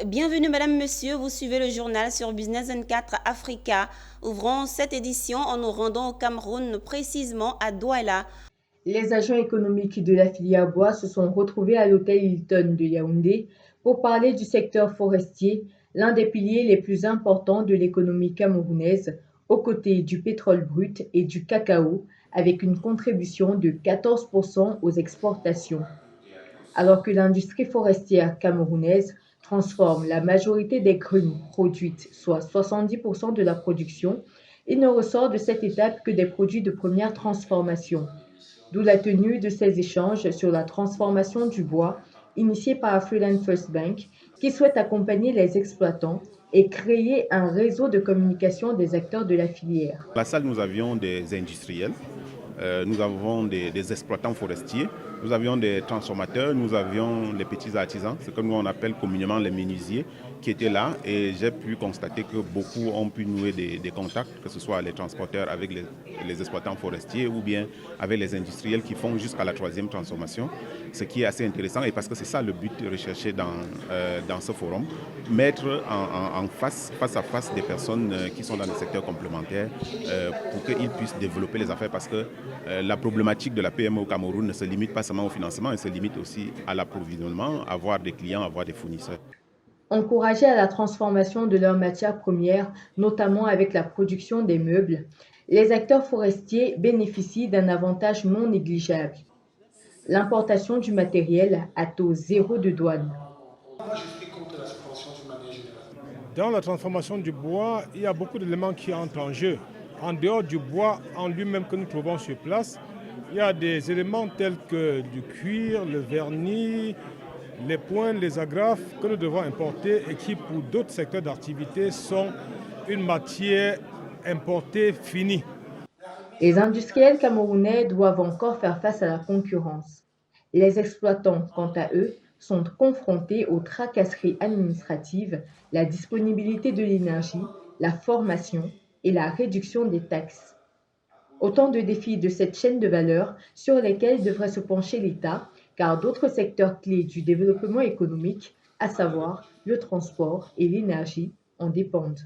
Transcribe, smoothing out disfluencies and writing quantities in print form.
Bienvenue Madame, Monsieur, vous suivez le journal sur Business 24 Africa. Ouvrons cette édition en nous rendant au Cameroun, précisément à Douala. Les agents économiques de la filière bois se sont retrouvés à l'hôtel Hilton de Yaoundé pour parler du secteur forestier, l'un des piliers les plus importants de l'économie camerounaise, aux côtés du pétrole brut et du cacao, avec une contribution de 14% aux exportations. Alors que l'industrie forestière camerounaise transforme la majorité des grumes produites, soit 70% de la production, il ne ressort de cette étape que des produits de première transformation. D'où la tenue de ces échanges sur la transformation du bois, initiés par Afriland First Bank, qui souhaite accompagner les exploitants et créer un réseau de communication des acteurs de la filière. À la salle, nous avions des industriels, nous avons des exploitants forestiers, nous avions des transformateurs, nous avions les petits artisans, ce que nous on appelle communément les menuisiers, qui étaient là, et j'ai pu constater que beaucoup ont pu nouer des contacts, que ce soit les transporteurs avec les exploitants forestiers ou bien avec les industriels qui font jusqu'à la troisième transformation, ce qui est assez intéressant, et parce que c'est ça le but recherché dans ce forum, mettre en face à face des personnes qui sont dans le secteur complémentaire pour qu'ils puissent développer les affaires, parce que la problématique de la PME au Cameroun ne se limite pas seulement au financement, elle se limite aussi à l'approvisionnement, à avoir des clients, à avoir des fournisseurs. Encouragés à la transformation de leurs matières premières, notamment avec la production des meubles, les acteurs forestiers bénéficient d'un avantage non négligeable: l'importation du matériel à taux zéro de douane. Moi, je suis contre la suspension d'une manière générale. Dans la transformation du bois, il y a beaucoup d'éléments qui entrent en jeu. En dehors du bois en lui-même que nous trouvons sur place, il y a des éléments tels que du cuir, le vernis, les points, les agrafes que nous devons importer et qui, pour d'autres secteurs d'activité, sont une matière importée finie. Les industriels camerounais doivent encore faire face à la concurrence. Les exploitants, quant à eux, sont confrontés aux tracasseries administratives, la disponibilité de l'énergie, la formation et la réduction des taxes. Autant de défis de cette chaîne de valeur sur lesquels devrait se pencher l'État, car d'autres secteurs clés du développement économique, à savoir le transport et l'énergie, en dépendent.